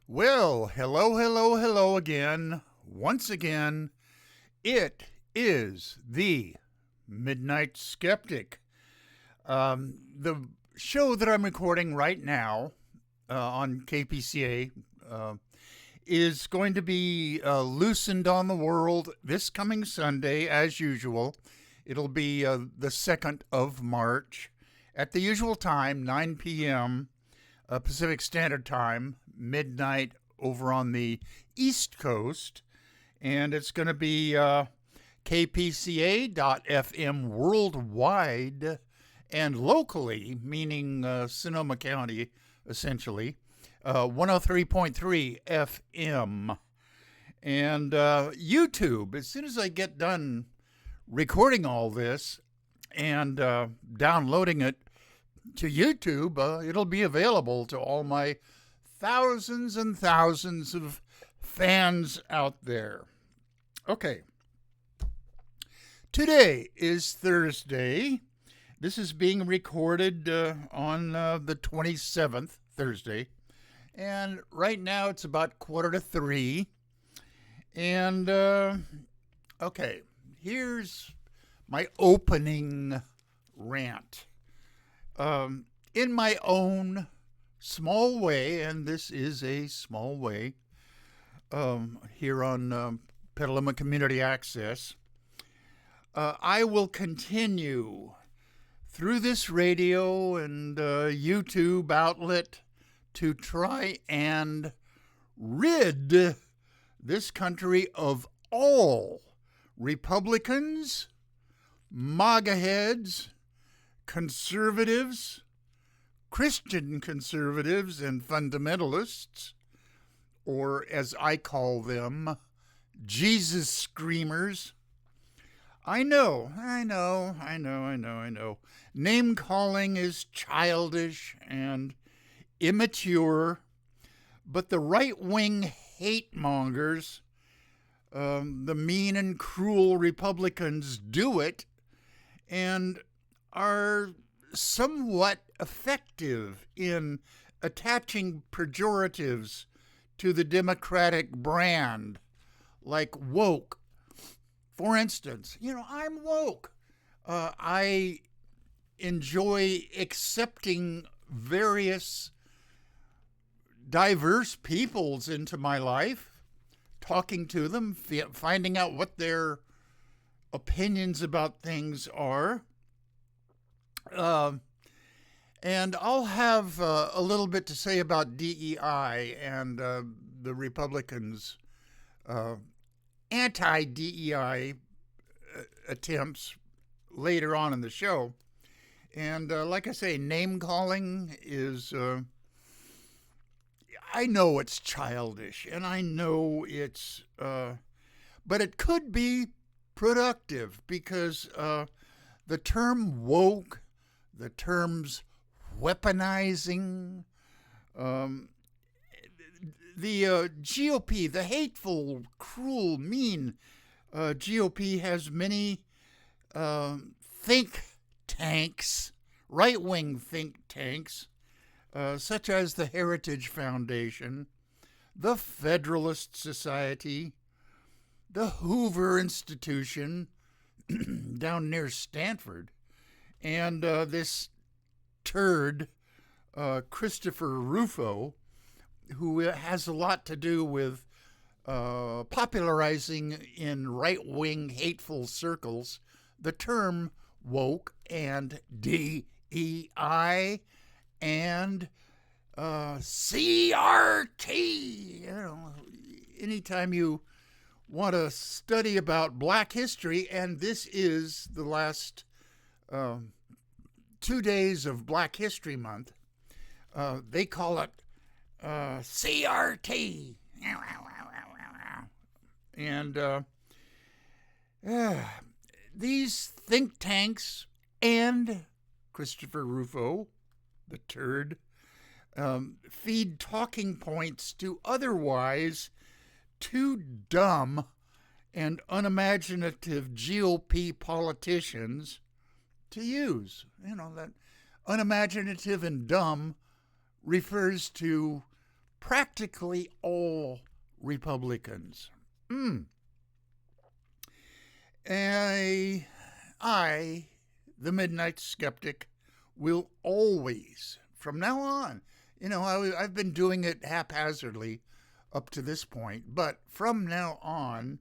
Well, hello again. Once again, it is the Midnight Skeptic. The show that I'm recording right now on KPCA is going to be loosened on the world this coming Sunday, as usual. It'll be the 2nd of March at the usual time, 9 p.m. Pacific Standard Time, midnight over on the East Coast. And it's going to be kpca.fm worldwide and locally, meaning Sonoma County, essentially, 103.3 FM. And YouTube, as soon as I get done recording all this and downloading it to YouTube, it'll be available to all my thousands and thousands of fans out there. Okay. Today is Thursday. This is being recorded on the 27th, Thursday. And right now it's about 2:45. And, okay, here's my opening rant. In my own small way, and this is a small way, here on Petaluma Community Access, I will continue through this radio and YouTube outlet to try and rid this country of all Republicans, MAGA heads, conservatives, Christian conservatives, and fundamentalists, or as I call them, Jesus screamers. I know. Name calling is childish and immature, but the right-wing hate mongers, the mean and cruel Republicans, do it and are somewhat effective in attaching pejoratives to the Democratic brand, like woke. For instance, I'm woke. I enjoy accepting various diverse peoples into my life, talking to them, finding out what their opinions about things are. And I'll have a little bit to say about DEI and the Republicans' anti-DEI attempts later on in the show. And like I say, name-calling is, I know it's childish, and I know it's, but it could be productive because the term woke, the terms weaponizing, the GOP, the hateful, cruel, mean GOP has many think tanks, right-wing think tanks, such as the Heritage Foundation, the Federalist Society, the Hoover Institution down near Stanford, and this turd, Christopher Rufo, who has a lot to do with popularizing in right-wing hateful circles the term woke and DEI and CRT. Anytime you want to study about Black history, and this is the last 2 days of Black History Month, they call it CRT. And these think tanks and Christopher Rufo, the turd, feed talking points to otherwise too dumb and unimaginative GOP politicians to use. That unimaginative and dumb refers to practically all Republicans. I, the Midnight Skeptic, will always, from now on, I've been doing it haphazardly up to this point, but from now on,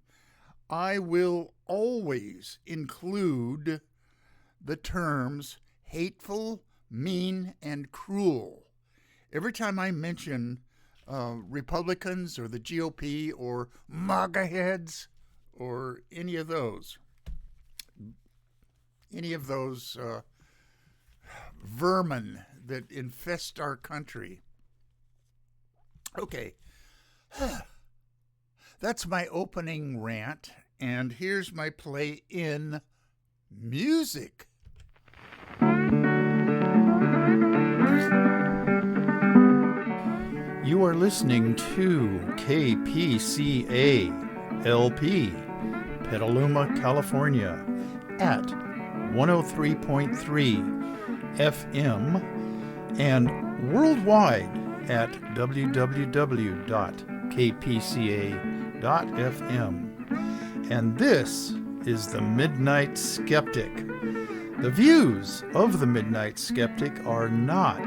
I will always include the terms hateful, mean, and cruel. Every time I mention Republicans or the GOP or MAGA heads or any of those vermin that infest our country. Okay, that's my opening rant, and here's my play in music. You are listening to KPCA LP, Petaluma, California, at 103.3 FM and worldwide at www.kpca.fm. And this is the Midnight Skeptic. The views of the Midnight Skeptic are not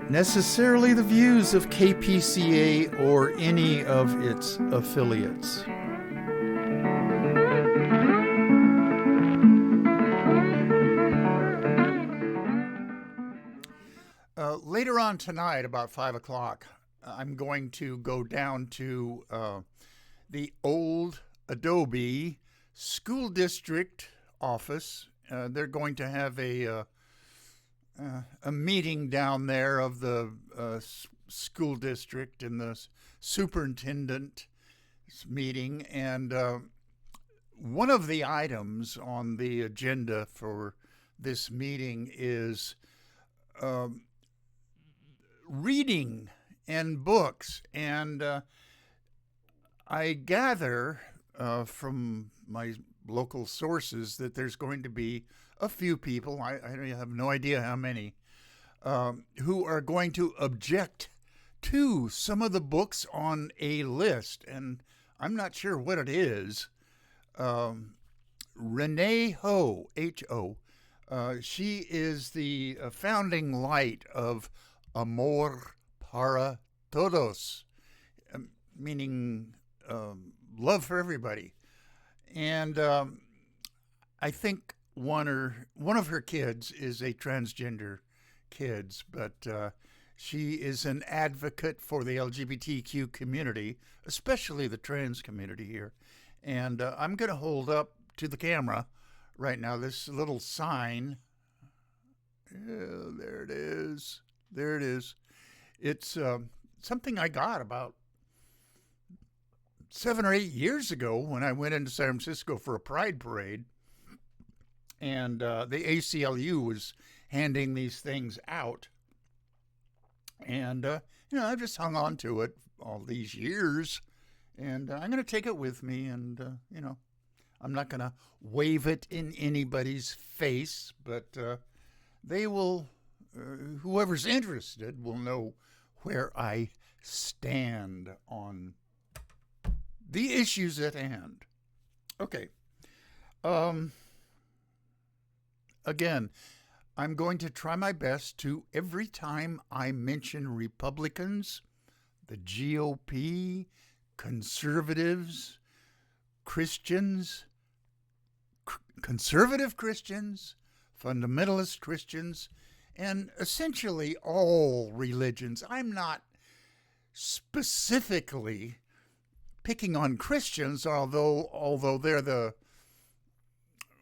necessarily the views of KPCA or any of its affiliates. Later on tonight, about 5 o'clock, I'm going to go down to the old Adobe School District office. They're going to have a meeting down there of the school district and the superintendent meeting. And one of the items on the agenda for this meeting is reading and books. And I gather from my local sources that there's going to be a few people, I have no idea how many, who are going to object to some of the books on a list. And I'm not sure what it is. Renee Ho, H-O, she is the founding light of Amor para Todos, meaning love for everybody. And I think one of her kids is a transgender kids, but she is an advocate for the LGBTQ community, especially the trans community here. And I'm going to hold up to the camera right now this little sign. Yeah, there it is. There it is. It's something I got about 7 or 8 years ago when I went into San Francisco for a pride parade. And the ACLU was handing these things out. And, I've just hung on to it all these years. And I'm going to take it with me. And, I'm not going to wave it in anybody's face. But they will, whoever's interested will know where I stand on the issues at hand. Okay. Again, I'm going to try my best to, every time I mention Republicans, the GOP, conservatives, Christians, conservative Christians, fundamentalist Christians, and essentially all religions. I'm not specifically picking on Christians, although they're the,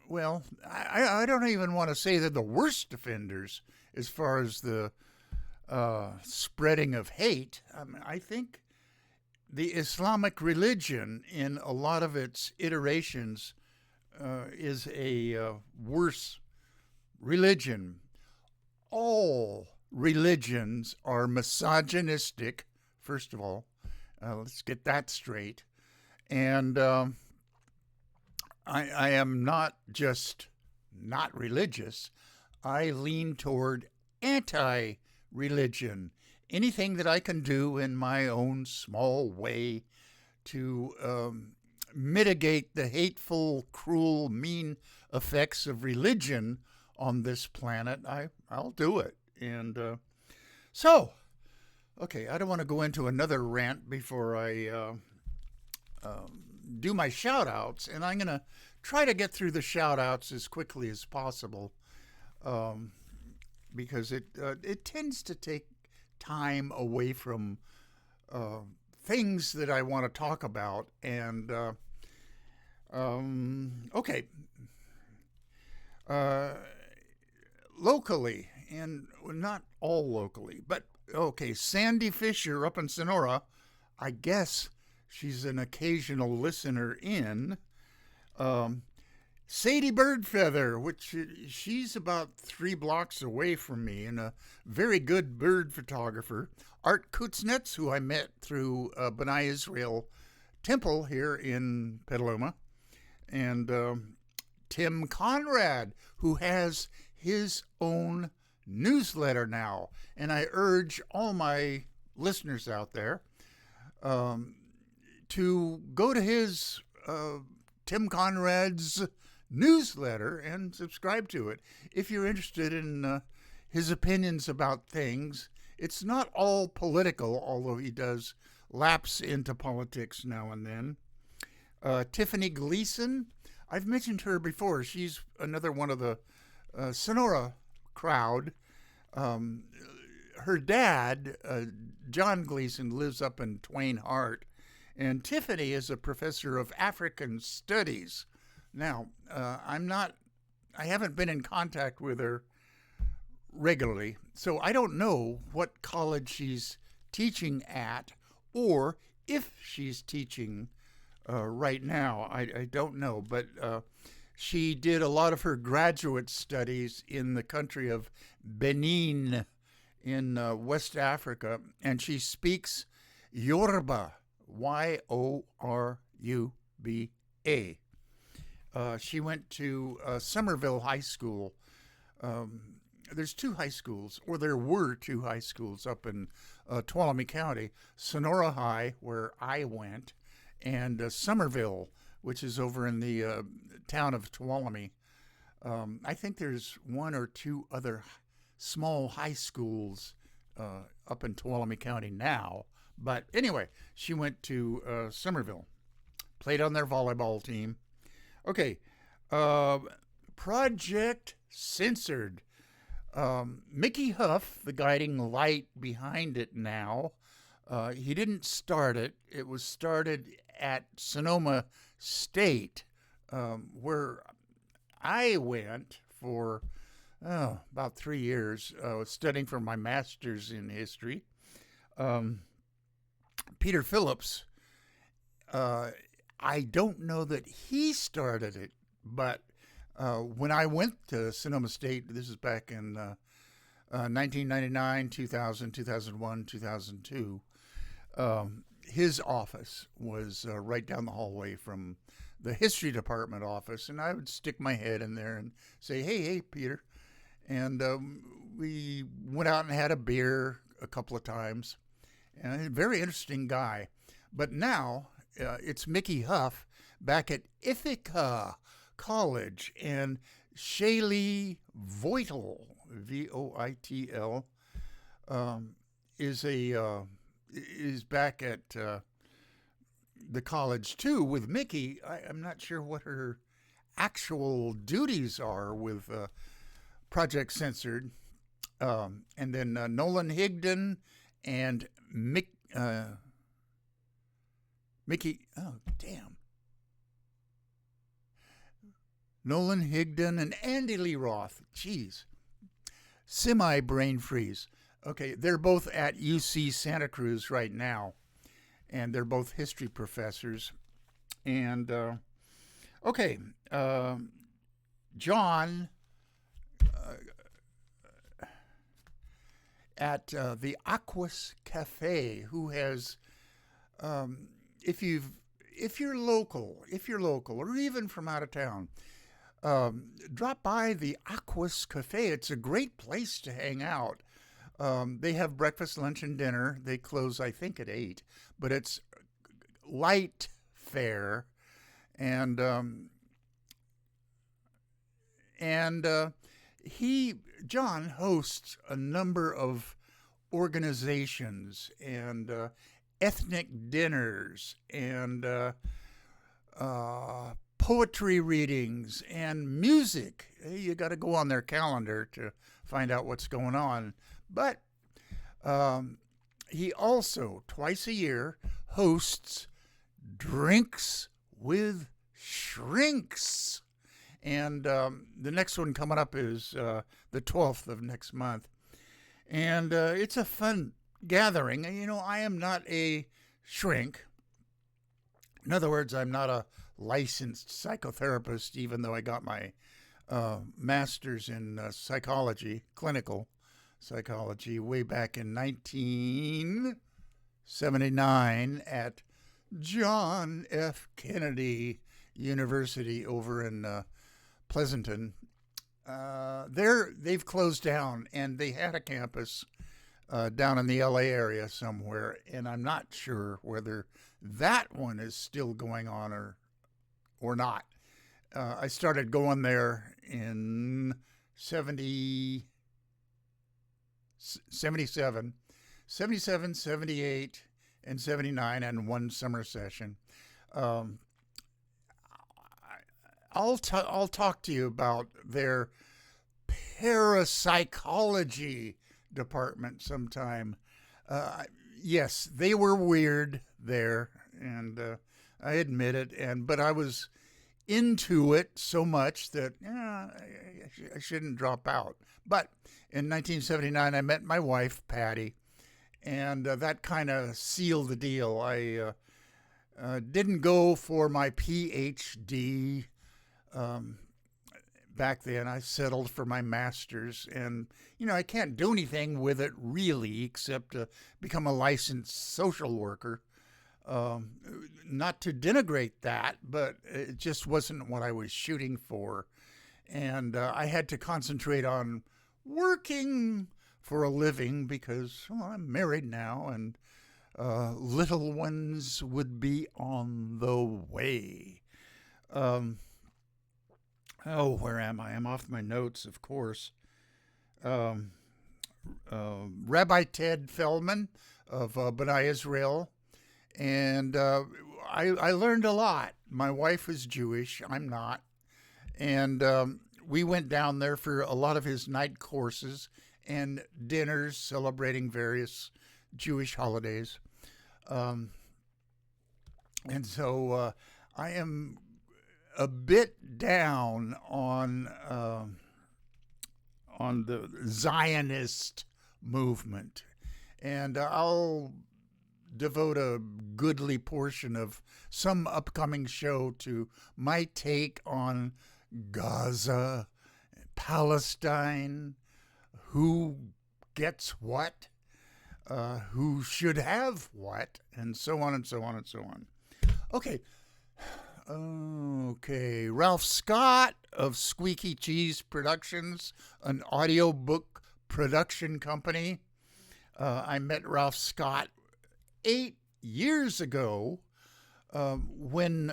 well, I don't even want to say they're the worst offenders as far as the spreading of hate. I think the Islamic religion, in a lot of its iterations, is a worse religion. All religions are misogynistic, first of all. Let's get that straight. And I am not just not religious. I lean toward anti-religion. anything that I can do in my own small way to mitigate the hateful, cruel, mean effects of religion on this planet, I'll do it. And so, okay, I don't want to go into another rant before I do my shout outs, and I'm going to try to get through the shout outs as quickly as possible because it tends to take time away from things that I want to talk about. And okay, locally, and not all locally, but okay, Sandy Fisher up in Sonora, I guess she's an occasional listener in. Sadie Birdfeather, which she's about 3 blocks away from me, and a very good bird photographer. Art Kutznets, who I met through B'nai Israel Temple here in Petaluma. And Tim Conrad, who has his own newsletter now. And I urge all my listeners out there to go to his Tim Conrad's newsletter and subscribe to it if you're interested in his opinions about things. It's not all political, although he does lapse into politics now and then. Tiffany Gleason, I've mentioned her before. She's another one of the Sonora crowd. Her dad, John Gleason, lives up in Twain Harte, and Tiffany is a professor of African Studies. Now, I haven't been in contact with her regularly, so I don't know what college she's teaching at, or if she's teaching right now. I don't know, but she did a lot of her graduate studies in the country of Benin in West Africa, and she speaks Yoruba, Yoruba. She went to Somerville High School. There's 2 high schools, or there were 2 high schools up in Tuolumne County. Sonora High, where I went, and Somerville, which is over in the town of Tuolumne. I think there's 1 or 2 other small high schools up in Tuolumne County now. But anyway, she went to Somerville, played on their volleyball team. Okay, Project Censored. Mickey Huff, the guiding light behind it now, he didn't start it. It was started at Sonoma State, where I went for about 3 years, studying for my master's in history. Peter Phillips, I don't know that he started it, but when I went to Sonoma State, this is back in 1999, 2000, 2001, 2002, his office was right down the hallway from the history department office, and I would stick my head in there and say, hey, Peter. And we went out and had a beer a couple of times. And a very interesting guy. But now it's Mickey Huff back at Ithaca College, and Shaylee Voitel, Voitl, is back at the college too with Mickey. I'm not sure what her actual duties are with Project Censored. And then Nolan Higdon and Mickey, Nolan Higdon and Andy Lee Roth. Geez. Semi-brain freeze. Okay, they're both at UC Santa Cruz right now, and they're both history professors. And, John at the Aquas Cafe, who has, if you're local, or even from out of town, drop by the Aquas Cafe. It's a great place to hang out. They have breakfast, lunch, and dinner. They close, I think, at 8, but it's light fare. And and John hosts a number of organizations and ethnic dinners and poetry readings and music. You got to go on their calendar to find out what's going on. But he also, twice a year, hosts Drinks with Shrinks. And the next one coming up is the 12th of next month. And it's a fun gathering. You know, I am not a shrink. In other words, I'm not a licensed psychotherapist, even though I got my master's in psychology, clinical psychology, way back in 1979 at John F. Kennedy University over in Pleasanton. They've closed down, and they had a campus down in the LA area somewhere, and I'm not sure whether that one is still going on or not. I started going there in 77, 78, and 79, and one summer session. I'll talk to you about their parapsychology department sometime. Yes, they were weird there, and I admit it. But I was into it so much that I shouldn't drop out. But in 1979, I met my wife, Patty, and that kind of sealed the deal. I didn't go for my PhD back then. I settled for my master's, and I can't do anything with it really except become a licensed social worker. Not to denigrate that, but it just wasn't what I was shooting for. And I had to concentrate on working for a living because I'm married now, and little ones would be on the way. Where am I? I'm off my notes, of course. Rabbi Ted Feldman of B'nai Israel. And I learned a lot. My wife is Jewish. I'm not. And we went down there for a lot of his night courses and dinners celebrating various Jewish holidays. And so I am a bit down on the Zionist movement, and I'll devote a goodly portion of some upcoming show to my take on Gaza, Palestine, who gets what, who should have what, and so on and so on and so on. Okay, Ralph Scott of Squeaky Cheese Productions, an audiobook production company. I met Ralph Scott 8 years ago when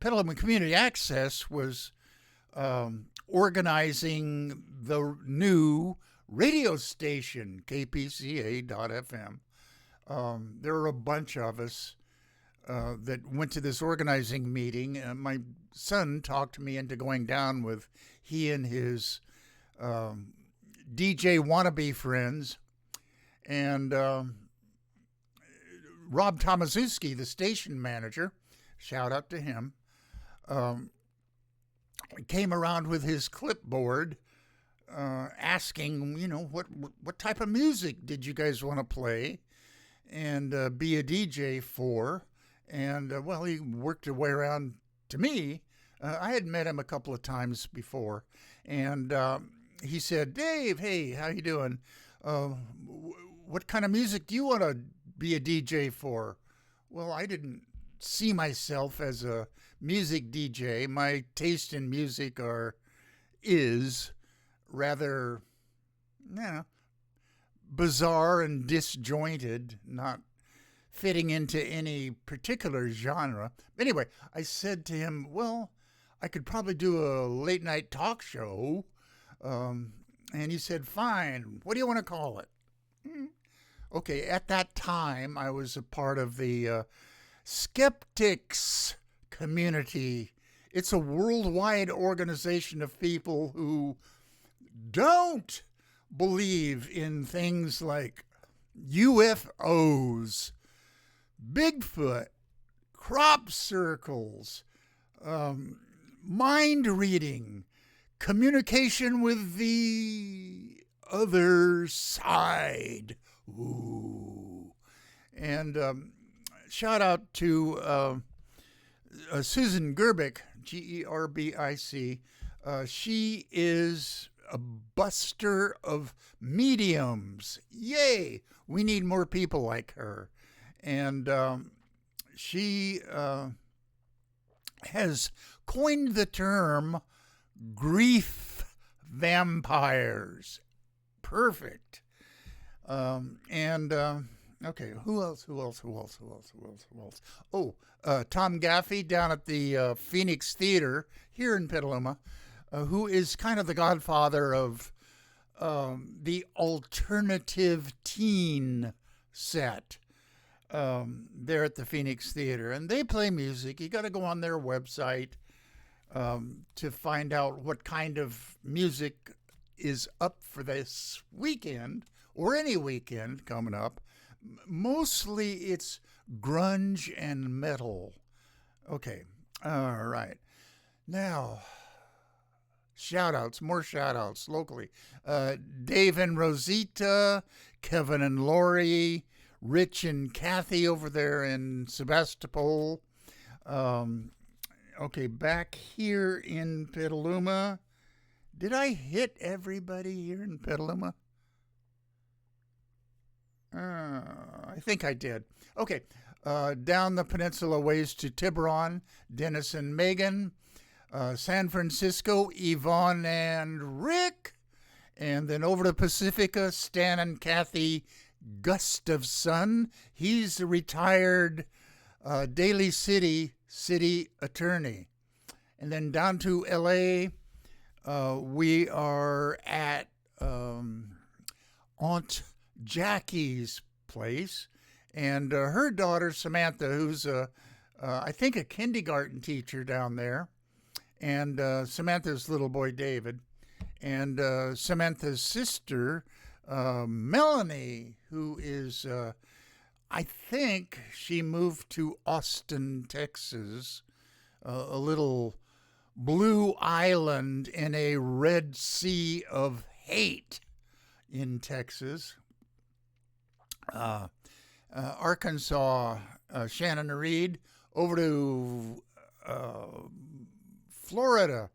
Petaluma Community Access was organizing the new radio station, KPCA.FM. There were a bunch of us that went to this organizing meeting. My son talked me into going down with he and his DJ wannabe friends. And Rob Tomaszewski, the station manager, shout out to him, came around with his clipboard asking, what type of music did you guys want to play and be a DJ for? And, he worked his way around to me. I had met him a couple of times before. And he said, Dave, hey, how you doing? What kind of music do you want to be a DJ for? Well, I didn't see myself as a music DJ. My taste in music is rather bizarre and disjointed, not fitting into any particular genre. Anyway, I said to him, well, I could probably do a late night talk show. And he said, fine, what do you want to call it? Okay, at that time, I was a part of the Skeptics community. It's a worldwide organization of people who don't believe in things like UFOs, Bigfoot, crop circles, mind reading, communication with the other side. Ooh. And shout out to Susan Gerbic, Gerbic. She is a buster of mediums. Yay! We need more people like her. And she has coined the term grief vampires. Perfect. Okay, who else? Oh, Tom Gaffey down at the Phoenix Theater here in Petaluma, who is kind of the godfather of the alternative teen set there at the Phoenix Theater. And they play music. You got to go on their website to find out what kind of music is up for this weekend or any weekend coming up. Mostly it's grunge and metal. Okay, all right. Now, more shout outs locally. Dave and Rosita, Kevin and Lori, Rich and Kathy over there in Sebastopol. Okay, back here in Petaluma. Did I hit everybody here in Petaluma? I think I did. Okay, down the peninsula ways to Tiburon, Dennis and Megan. San Francisco, Yvonne and Rick. And then over to Pacifica, Stan and Kathy Gustafson. He's a retired Daly City attorney. And then down to L.A., we are at Aunt Jackie's place. And her daughter, Samantha, who's, I think, a kindergarten teacher down there. And Samantha's little boy, David. And Samantha's sister, Melanie, who is, I think she moved to Austin, Texas, a little blue island in a red sea of hate in Texas. Arkansas, Shannon Reed, over to Florida,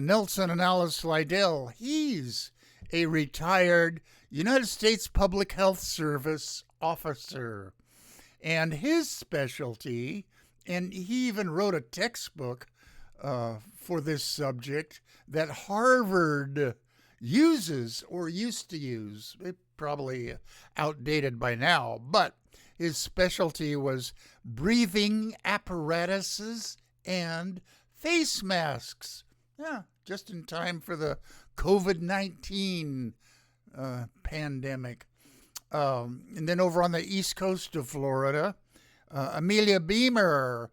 Nelson and Alice Liddell. He's a retired United States Public Health Service officer. And his specialty, and he even wrote a textbook for this subject that Harvard uses or used to use. It's probably outdated by now, but his specialty was breathing apparatuses and face masks. Yeah, just in time for the COVID-19 pandemic. And then over on the east coast of Florida, Amelia Beamer.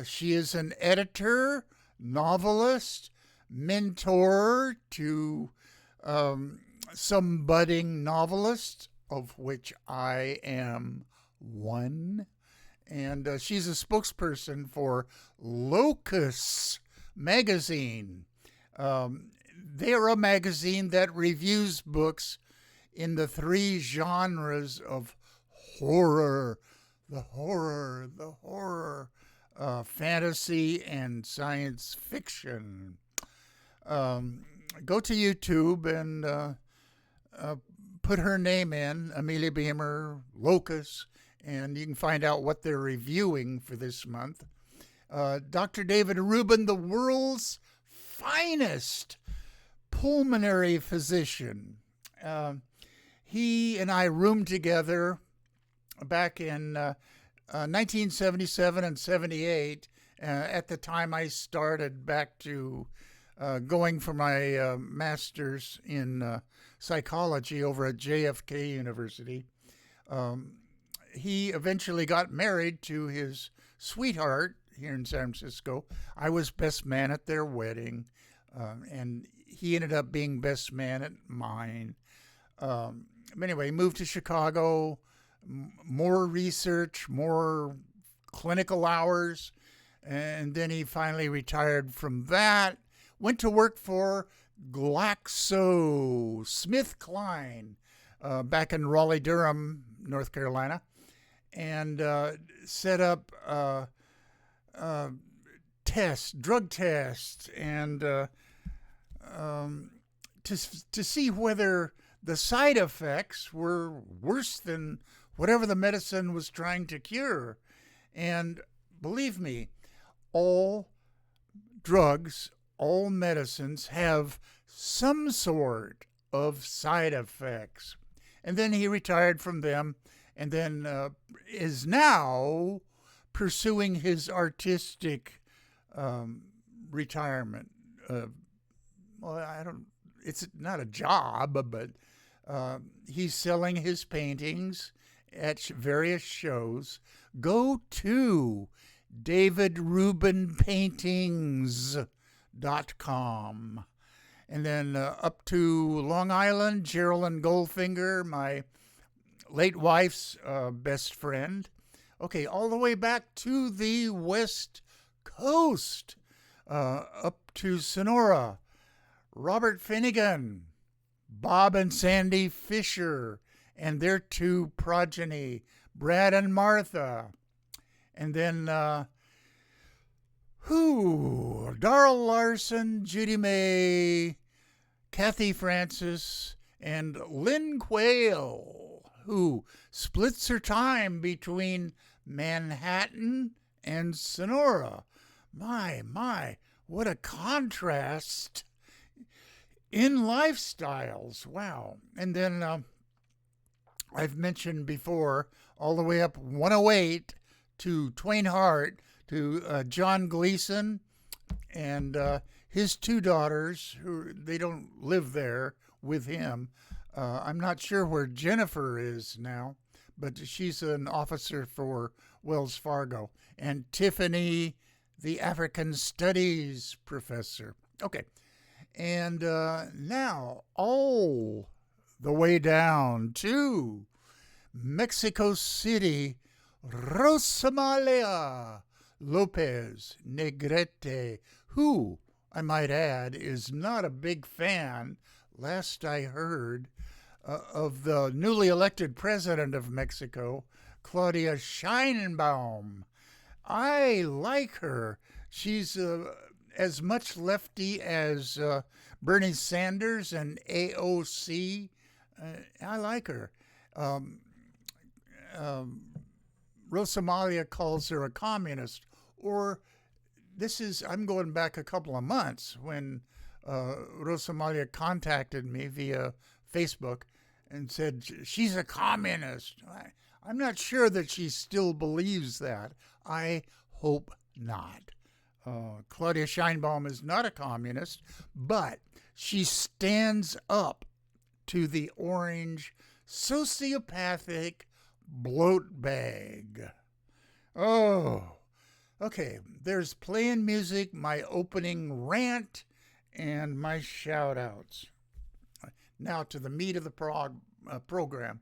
She is an editor, novelist, mentor to some budding novelists, of which I am one. And she's a spokesperson for Locus magazine. They are a magazine that reviews books in the three genres of horror, fantasy, and science fiction. Go to YouTube and put her name in, Amelia Beamer, Locus, and you can find out what they're reviewing for this month. Dr. David Rubin, the world's finest pulmonary physician. He and I roomed together back in 1977 and 78. At the time I started back to going for my master's in psychology over at JFK University. He eventually got married to his sweetheart here in San Francisco. I was best man at their wedding, and he ended up being best man at mine. Anyway, moved to Chicago, more research, more clinical hours, and then he finally retired from that. Went to work for GlaxoSmithKline back in Raleigh, Durham, North Carolina, and set up drug tests, and to see whether the side effects were worse than whatever the medicine was trying to cure. And believe me, all drugs, all medicines have some sort of side effects. And then he retired from them, and then is now pursuing his artistic retirement. It's not a job, but he's selling his paintings at various shows. Go to davidrubinpaintings.com. And then up to Long Island, Geraldine Goldfinger, my late wife's best friend. Okay, all the way back to the West Coast, up to Sonora, Robert Finnegan, Bob and Sandy Fisher, and their two progeny, Brad and Martha. And then, Darrell Larson, Judy May, Kathy Francis, and Lynn Quayle, who splits her time between Manhattan and Sonora. My, what a contrast in lifestyles. Wow. And then I've mentioned before, all the way up 108 to Twain Hart, to John Gleason and his two daughters, who they don't live there with him. I'm not sure where Jennifer is now, but she's an officer for Wells Fargo. And Tiffany, the African Studies professor. Okay. And now, all the way down to Mexico City, Rosamalia Lopez Negrete, who, I might add, is not a big fan, last I heard, of the newly elected president of Mexico, Claudia Sheinbaum. I like her. She's as much lefty as Bernie Sanders and AOC. I like her. Rosamalia calls her a communist, or I'm going back a couple of months when Rosamalia contacted me via Facebook and said she's a communist. I'm not sure that she still believes that. I hope not. Claudia Sheinbaum is not a communist, but she stands up to the orange sociopathic bloat bag. Oh, okay. There's playing music, my opening rant, and my shout outs. Now to the meat of the program.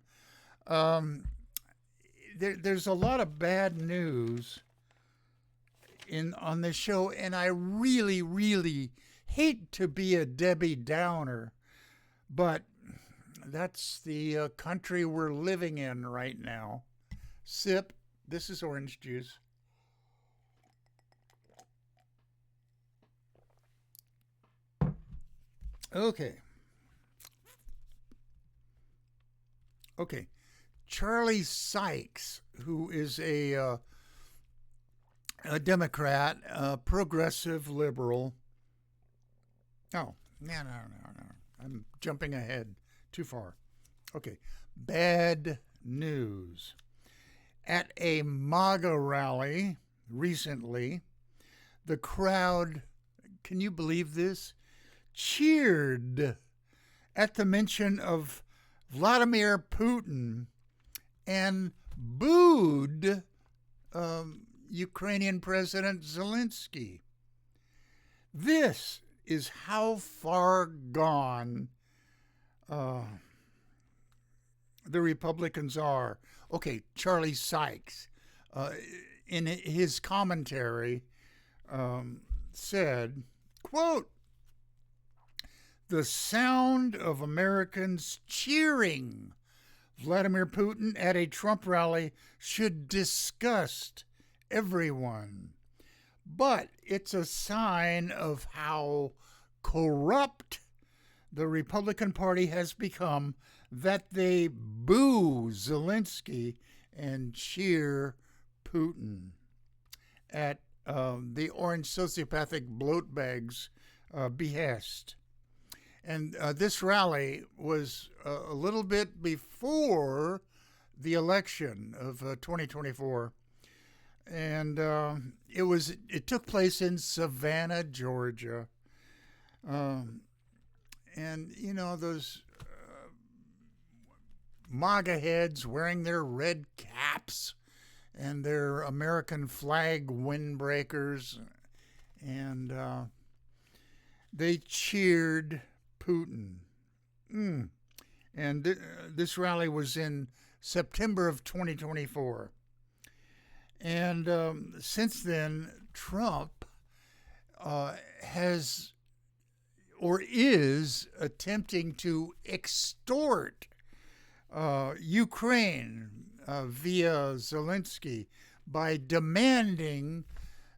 There's a lot of bad news on this show, and I really, really hate to be a Debbie Downer, but that's the country we're living in right now. Sip. This is orange juice. Okay. Charlie Sykes, who is a Democrat, a progressive liberal. Oh, no. I'm jumping ahead too far. Okay, bad news. At a MAGA rally recently, the crowd, can you believe this, cheered at the mention of Vladimir Putin and booed Ukrainian President Zelensky. This is how far gone the Republicans are. Okay, Charlie Sykes, in his commentary, said, quote, "The sound of Americans cheering Vladimir Putin at a Trump rally should disgust everyone. But it's a sign of how corrupt the Republican Party has become that they boo Zelensky and cheer Putin at the orange sociopathic bloatbag's behest." And this rally was a little bit before the election of 2024, and it took place in Savannah, Georgia. And you know those MAGA heads wearing their red caps and their American flag windbreakers, and they cheered Putin. And this rally was in September of 2024. And since then, Trump has or is attempting to extort Ukraine via Zelensky by demanding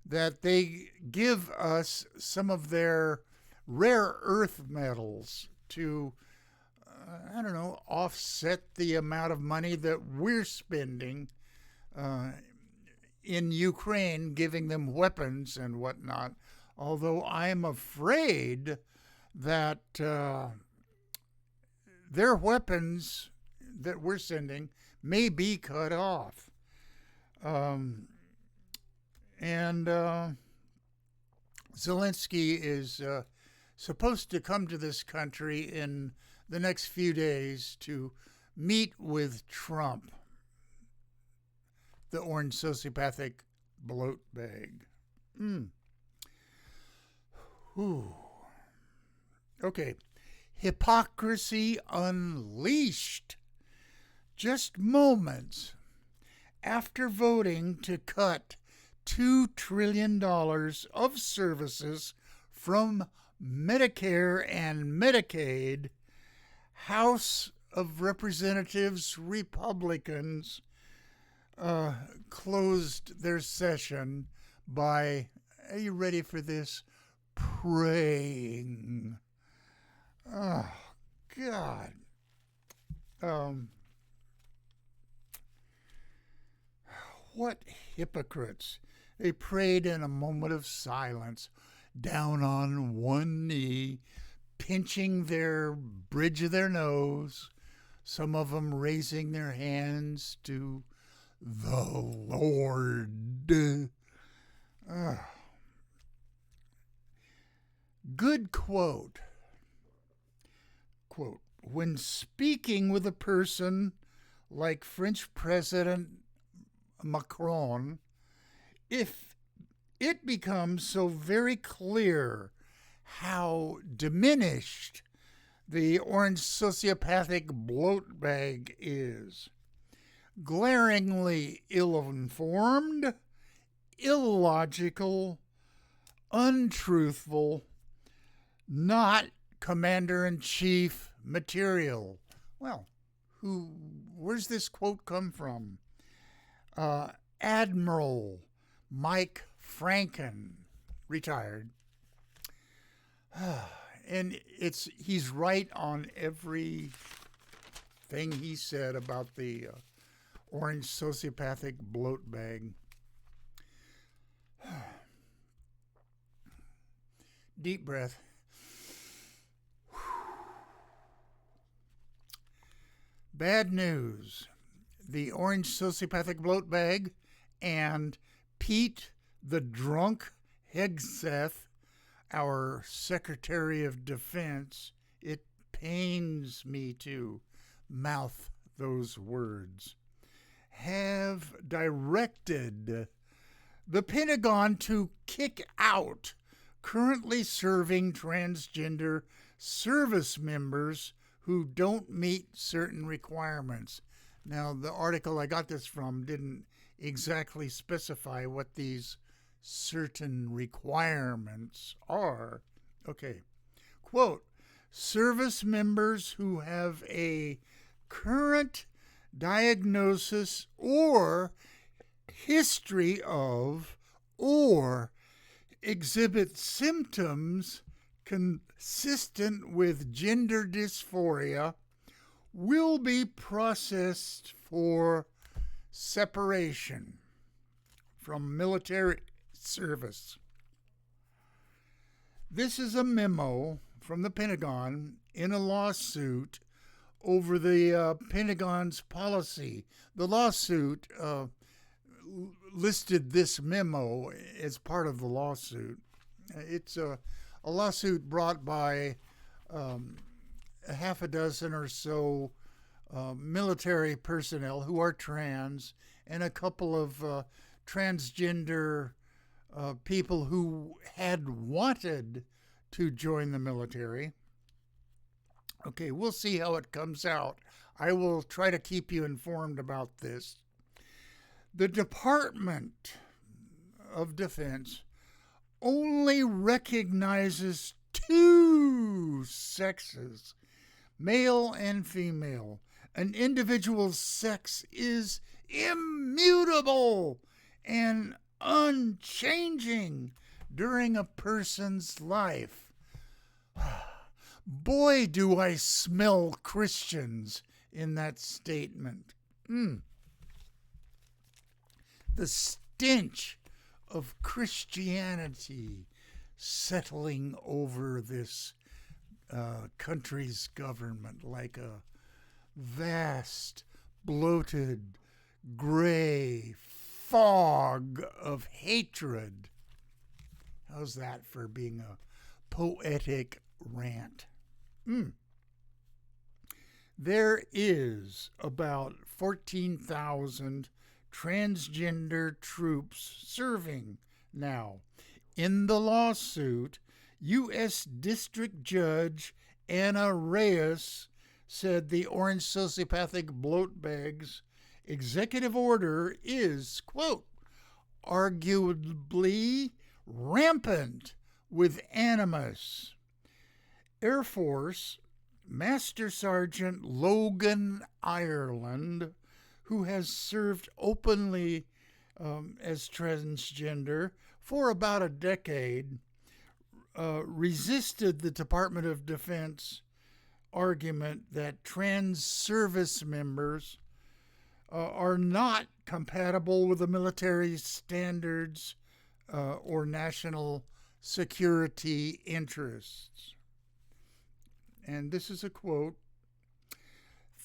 that they give us some of their rare earth metals to, offset the amount of money that we're spending in Ukraine, giving them weapons and whatnot. Although I'm afraid that their weapons that we're sending may be cut off. And Zelensky is supposed to come to this country in the next few days to meet with Trump, the orange sociopathic bloat bag. Okay. Hypocrisy unleashed. Just moments after voting to cut $2 trillion of services from Medicare and Medicaid, House of Representatives Republicans closed their session by, are you ready for this? Praying. Oh, God. What hypocrites. They prayed in a moment of silence, down on one knee, pinching their bridge of their nose, some of them raising their hands to the Lord. Good quote. Quote, "When speaking with a person like French President Macron, if it becomes so very clear how diminished the orange sociopathic bloat bag is, glaringly ill-informed, illogical, untruthful, not commander-in-chief material." Well, where's this quote come from? Admiral Mike Franken, retired. And he's right on everything he said about the orange sociopathic bloat bag. Deep breath. Bad news. The orange sociopathic bloat bag and Pete the drunk Hegseth, our Secretary of Defense, it pains me to mouth those words, have directed the Pentagon to kick out currently serving transgender service members who don't meet certain requirements. Now, the article I got this from didn't exactly specify what these certain requirements are. Okay. Quote, service members who have a current diagnosis or history of or exhibit symptoms consistent with gender dysphoria will be processed for separation from military service. This is a memo from the Pentagon in a lawsuit over the Pentagon's policy. The lawsuit listed this memo as part of the lawsuit. It's a lawsuit brought by a half a dozen or so military personnel who are trans and a couple of transgender people who had wanted to join the military. Okay, we'll see how it comes out. I will try to keep you informed about this. The Department of Defense only recognizes two sexes, male and female. An individual's sex is immutable and unchanging during a person's life. Boy, do I smell Christians in that statement. The stench of Christianity settling over this country's government like a vast, bloated, gray fog of hatred. How's that for being a poetic rant? There is about 14,000 transgender troops serving now. In the lawsuit, U.S. District Judge Anna Reyes said the orange sociopathic bloat bag's executive order is, quote, arguably rampant with animus. Air Force Master Sergeant Logan Ireland, who has served openly as transgender for about a decade, resisted the Department of Defense argument that trans service members are not compatible with the military standards or national security interests. And this is a quote.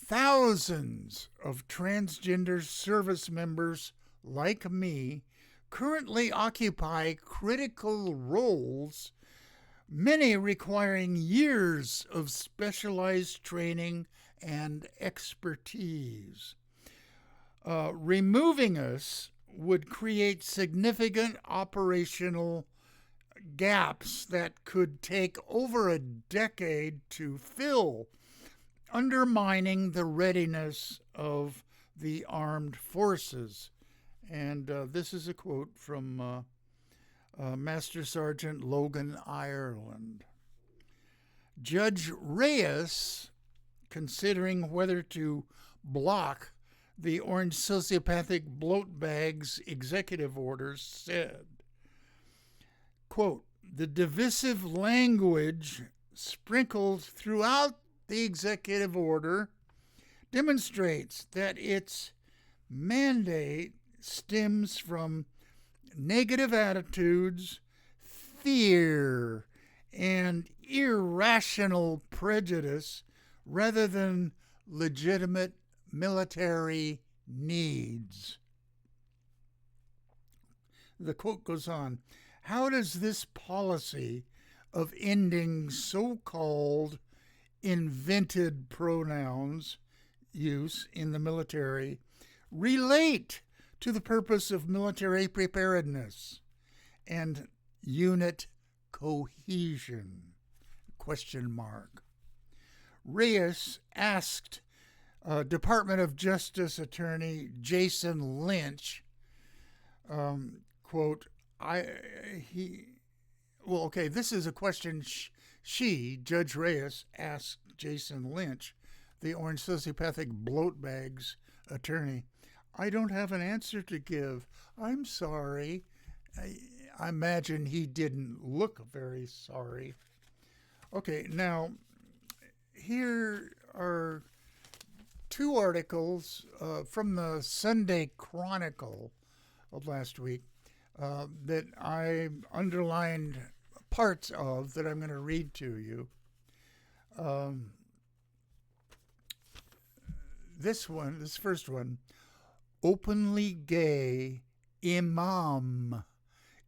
Thousands of transgender service members like me currently occupy critical roles, many requiring years of specialized training and expertise. Removing us would create significant operational gaps that could take over a decade to fill, undermining the readiness of the armed forces. And this is a quote from Master Sergeant Logan Ireland. Judge Reyes, considering whether to block the orange sociopathic bloat bag's executive orders, said, quote, the divisive language sprinkled throughout the executive order demonstrates that its mandate stems from negative attitudes, fear, and irrational prejudice rather than legitimate military needs. The quote goes on, how does this policy of ending so-called invented pronouns use in the military relate to the purpose of military preparedness and unit cohesion? Question mark. Reyes asked Department of Justice Attorney Jason Lynch, quote, this is a question Judge Reyes, asked Jason Lynch, the orange sociopathic bloatbag's attorney. I don't have an answer to give. I'm sorry. I imagine he didn't look very sorry. Okay, now, here are two articles from the Sunday Chronicle of last week that I underlined parts of that I'm going to read to you. This first one, openly gay imam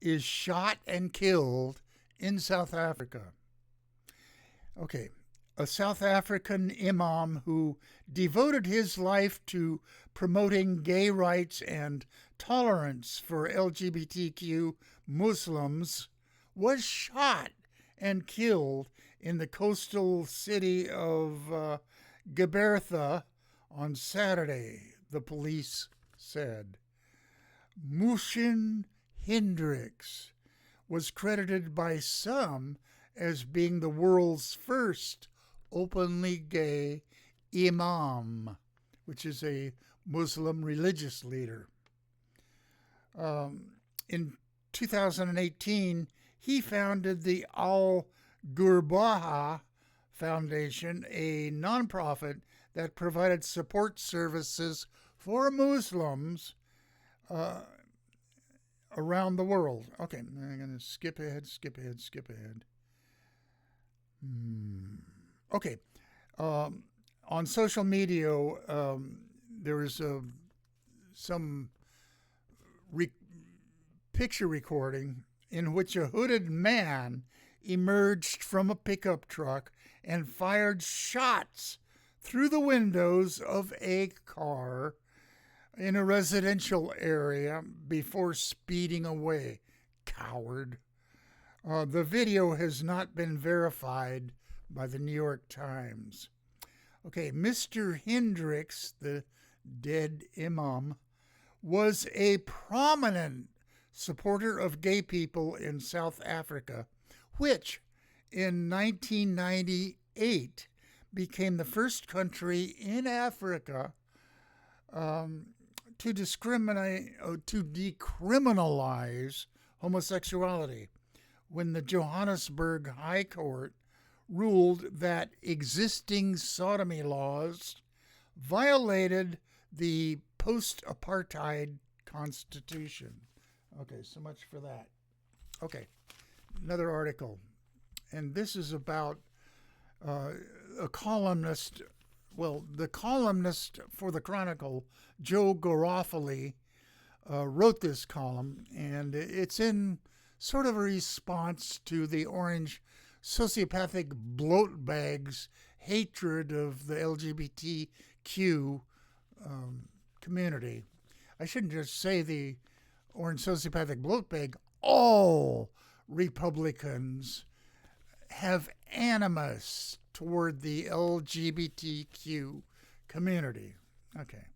is shot and killed in South Africa. Okay, a South African imam who devoted his life to promoting gay rights and tolerance for LGBTQ Muslims was shot and killed in the coastal city of Gqeberha on Saturday, the police said. Mushin Hendricks was credited by some as being the world's first openly gay imam, which is a Muslim religious leader. In 2018, he founded the Al-Ghurbaha Foundation, a nonprofit that provided support services for Muslims around the world. Okay, I'm going to skip ahead. Okay, on social media, there was some picture recording in which a hooded man emerged from a pickup truck and fired shots through the windows of a car in a residential area before speeding away. Coward. The video has not been verified by the New York Times. Okay, Mr. Hendricks, the dead imam, was a prominent supporter of gay people in South Africa, which in 1998 became the first country in Africa to decriminalize homosexuality when the Johannesburg High Court ruled that existing sodomy laws violated the post-apartheid constitution. Okay, so much for that. Okay, another article. And this is about a columnist, the columnist for the Chronicle, Joe Garofoli, wrote this column, and it's in sort of a response to the orange sociopathic bloatbag's hatred of the LGBTQ community. I shouldn't just say the orange sociopathic bloatbag. All Republicans have animus toward the LGBTQ community. Okay.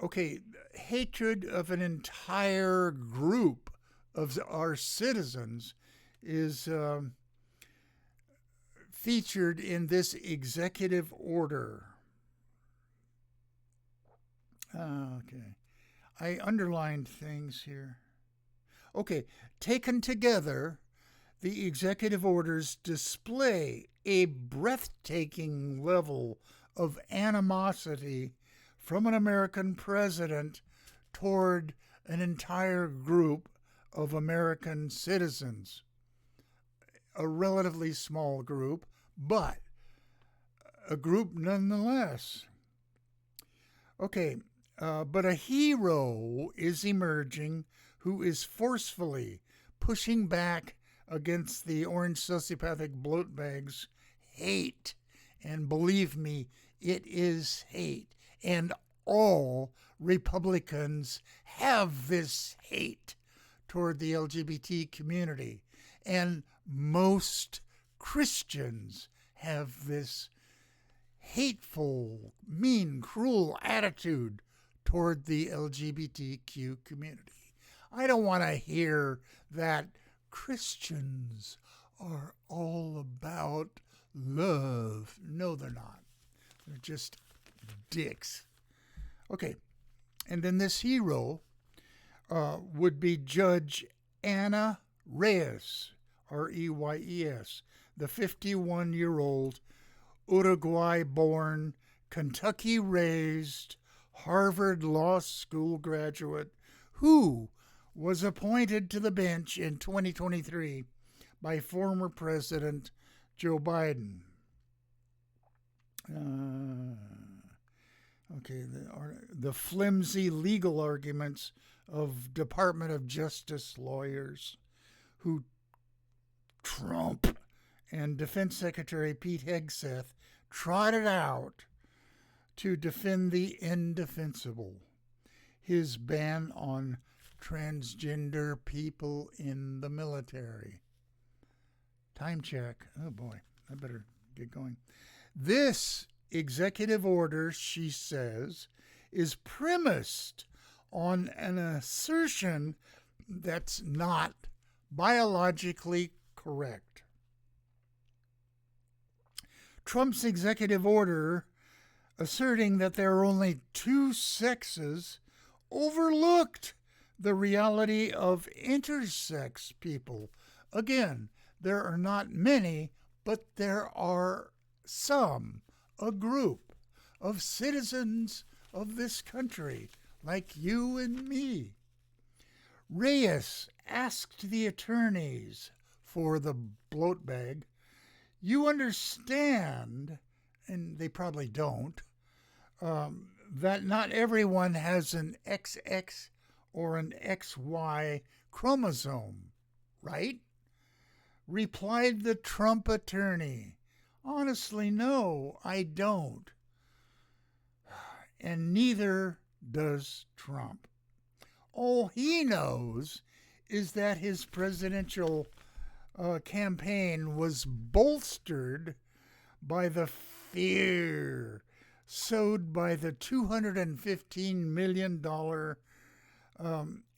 Okay, hatred of an entire group of our citizens is featured in this executive order. Okay, I underlined things here. Okay, taken together, the executive orders display a breathtaking level of animosity from an American president toward an entire group of American citizens. A relatively small group, but a group nonetheless. Okay, but a hero is emerging who is forcefully pushing back against the orange sociopathic bloat bag's hate. And believe me, it is hate. And all Republicans have this hate toward the LGBT community. And most Christians have this hateful, mean, cruel attitude toward the LGBTQ community. I don't want to hear that Christians are all about love. No, they're not. They're just dicks. Okay, and then this hero would be Judge Anna Reyes, Reyes, the 51-year-old Uruguay-born, Kentucky-raised, Harvard Law School graduate who was appointed to the bench in 2023 by former President Joe Biden. The flimsy legal arguments of Department of Justice lawyers who Trump and Defense Secretary Pete Hegseth trotted out to defend the indefensible. His ban on transgender people in the military. Time check. Oh boy, I better get going. This executive order, she says, is premised on an assertion that's not biologically correct. Trump's executive order asserting that there are only two sexes overlooked the reality of intersex people. Again, there are not many, but there are some, a group of citizens of this country, like you and me. Reyes asked the attorneys for the bloat bag, you understand, and they probably don't, that not everyone has an XX or an XY chromosome, right? Replied the Trump attorney. Honestly, no, I don't. And neither does Trump. All he knows is that his presidential campaign was bolstered by the fear sowed by the $215 million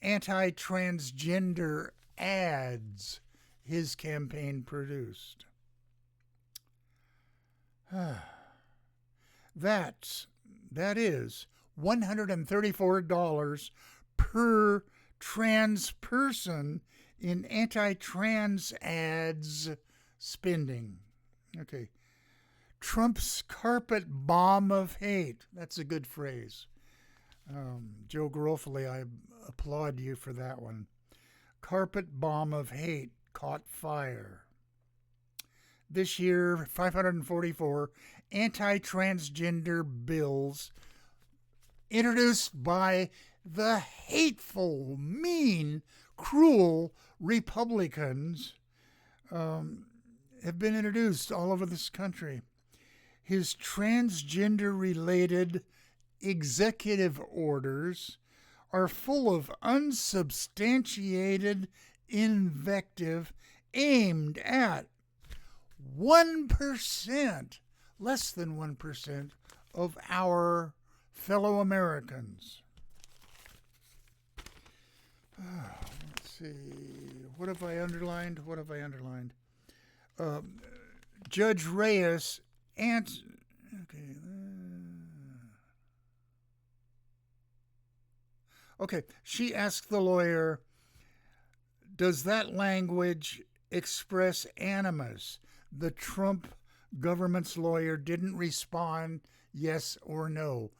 anti-transgender ads his campaign produced. That is $134 per trans person in anti-trans ads spending. Okay. Trump's carpet bomb of hate. That's a good phrase. Joe Garofoli, I applaud you for that one. Carpet bomb of hate caught fire. This year, 544 anti-transgender bills introduced by the hateful, mean, cruel Republicans have been introduced all over this country. His transgender-related executive orders are full of unsubstantiated invective aimed at 1%, less than 1% of our fellow Americans. Let's see. What have I underlined? Judge Reyes she asked the lawyer, does that language express animus? The Trump government's lawyer didn't respond yes or no.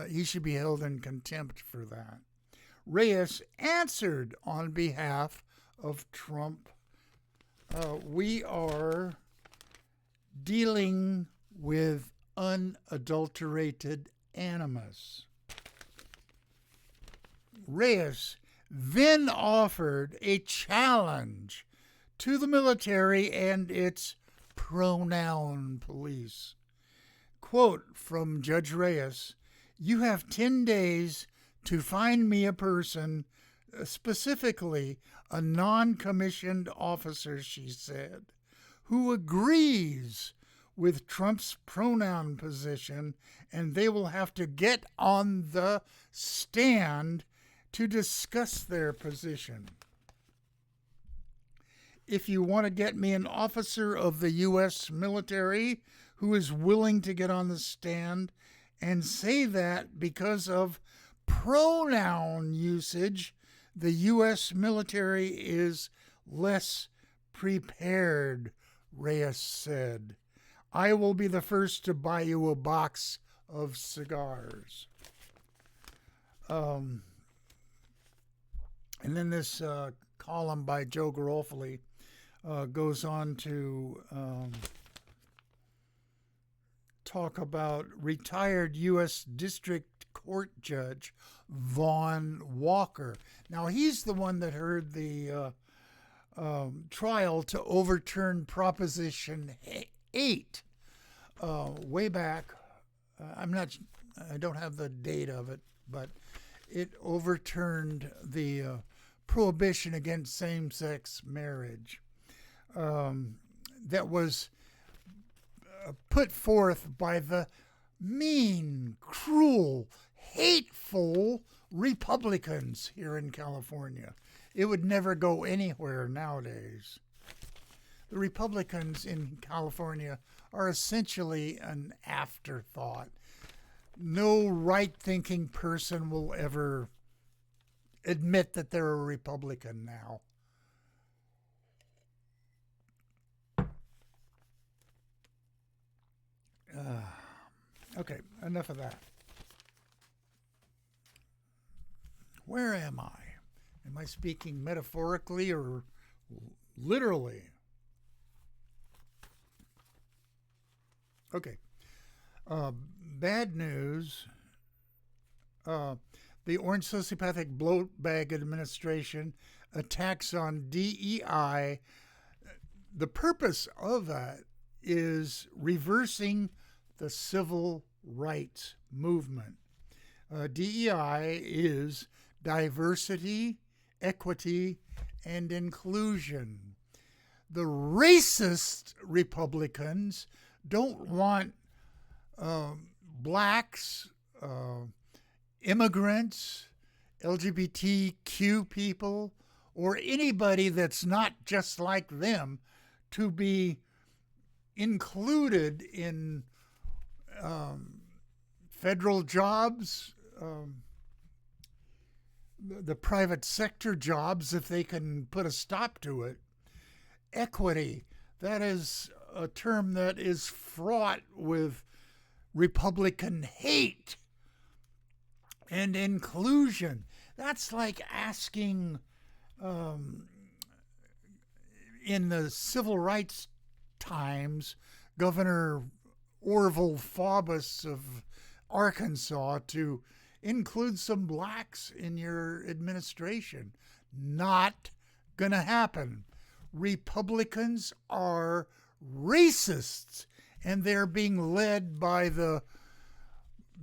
He should be held in contempt for that. Reyes answered on behalf of Trump. We are dealing with unadulterated animus. Reyes then offered a challenge to the military and its pronoun police. Quote from Judge Reyes, "You have 10 days to find me a person, specifically a non-commissioned officer," she said, "who agrees with Trump's pronoun position, and they will have to get on the stand to discuss their position. If you want to get me an officer of the U.S. military who is willing to get on the stand and say that because of pronoun usage, the U.S. military is less prepared," Reyes said. "I will be the first to buy you a box of cigars." And then this column by Joe Garofoli goes on to talk about retired U.S. District Court Judge Vaughn Walker. Now, he's the one that heard the trial to overturn Proposition 8 way back. I don't have the date of it, but it overturned the prohibition against same-sex marriage that was put forth by the mean, cruel, hateful Republicans here in California. It would never go anywhere nowadays. The Republicans in California are essentially an afterthought. No right-thinking person will ever admit that they're a Republican now. Okay, enough of that. Where am I? Am I speaking metaphorically or literally? Okay. Bad news. The Orange Sociopathic Bloat Bag Administration attacks on DEI. The purpose of that is reversing the civil rights movement. DEI is diversity, equity, and inclusion. The racist Republicans don't want blacks, immigrants, LGBTQ people, or anybody that's not just like them to be included in federal jobs, the private sector jobs, if they can put a stop to it. Equity, that is a term that is fraught with Republican hate. And inclusion, that's like asking in the civil rights times, Governor Orville Faubus of Arkansas to include some blacks in your administration. Not going to happen. Republicans are racists, and they're being led by the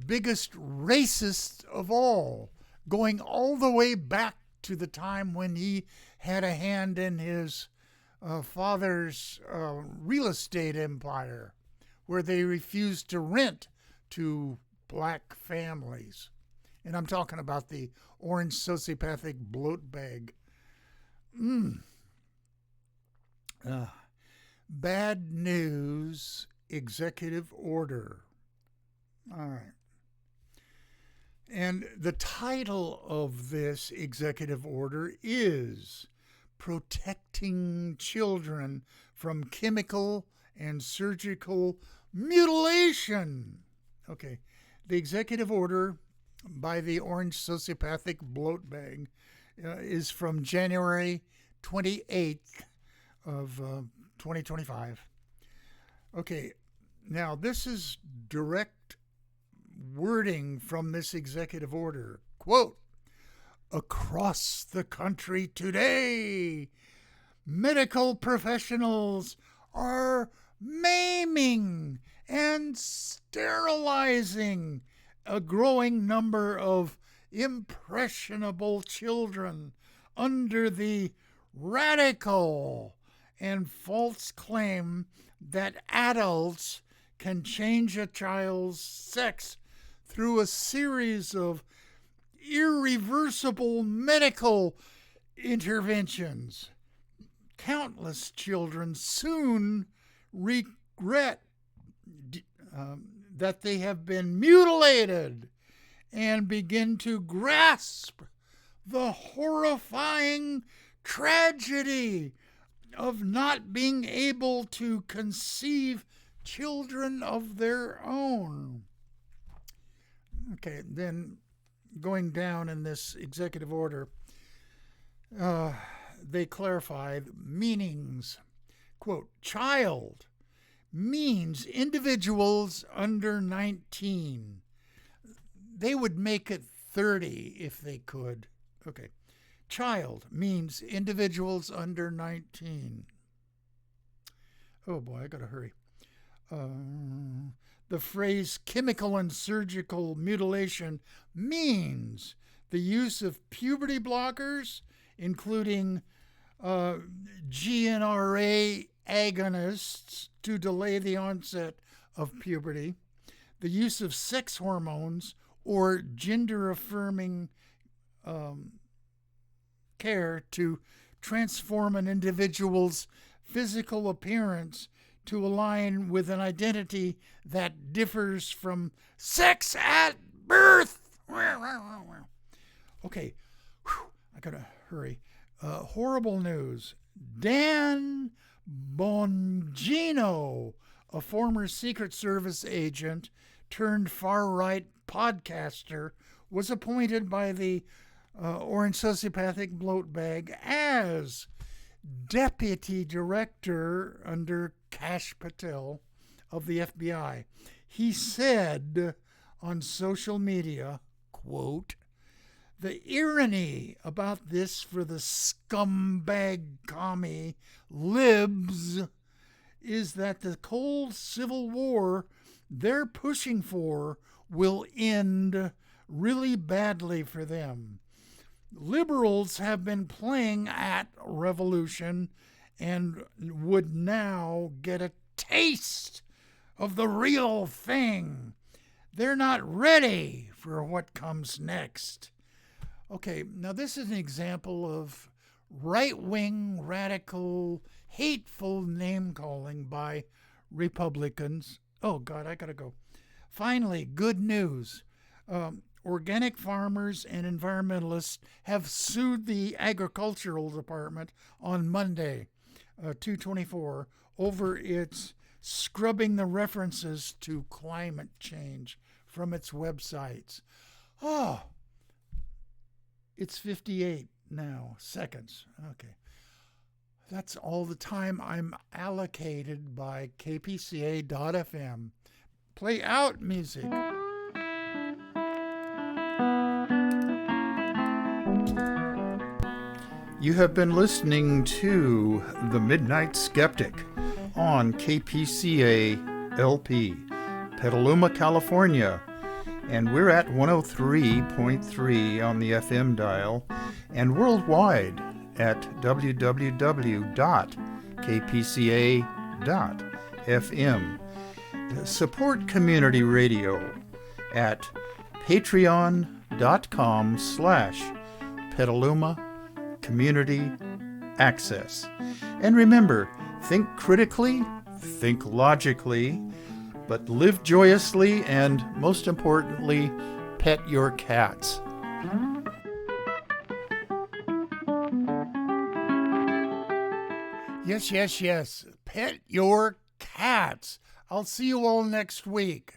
biggest racist of all, going all the way back to the time when he had a hand in his father's real estate empire, where they refused to rent to black families. And I'm talking about the Orange Sociopathic Bloat Bag. Bad news executive order. All right. And the title of this executive order is Protecting Children from Chemical and Surgical Mutilation. Okay. The executive order by the Orange Sociopathic Bloat Bag is from January 28th of 2025. Okay, now this is direct wording from this executive order. Quote, across the country today, medical professionals are maiming and sterilizing a growing number of impressionable children under the radical and false claim that adults can change a child's sex through a series of irreversible medical interventions. Countless children soon regret that they have been mutilated and begin to grasp the horrifying tragedy of not being able to conceive children of their own. Okay, then going down in this executive order, they clarify the meanings. Quote, child means individuals under 19. They would make it 30 if they could. Okay. Child means individuals under 19. Oh boy, I gotta hurry. The phrase chemical and surgical mutilation means the use of puberty blockers, including GnRA agonists to delay the onset of puberty, the use of sex hormones or gender-affirming care to transform an individual's physical appearance to align with an identity that differs from sex at birth. Okay, I gotta hurry. Horrible news. Dan Bongino, a former Secret Service agent turned far-right podcaster, was appointed by the Orange Sociopathic Bloat Bag as Deputy Director under Kash Patel of the FBI. He said on social media, quote, the irony about this for the scumbag commie libs is that the cold civil war they're pushing for will end really badly for them. Liberals have been playing at revolution and would now get a taste of the real thing. They're not ready for what comes next. Okay, now this is an example of right-wing, radical, hateful name-calling by Republicans. Oh, God, I gotta go. Finally, good news. Organic farmers and environmentalists have sued the Agricultural Department on Monday, 2/24, over its scrubbing the references to climate change from its websites. Oh, it's 58 now, seconds. Okay. That's all the time I'm allocated by kpca.fm. Play out music. You have been listening to The Midnight Skeptic on KPCA LP, Petaluma, California. And we're at 103.3 on the FM dial and worldwide at www.kpca.fm. Support community radio at patreon.com/Petaluma Community Access. And remember, think critically, think logically, but live joyously, and most importantly, pet your cats. Yes, yes, yes. Pet your cats. I'll see you all next week.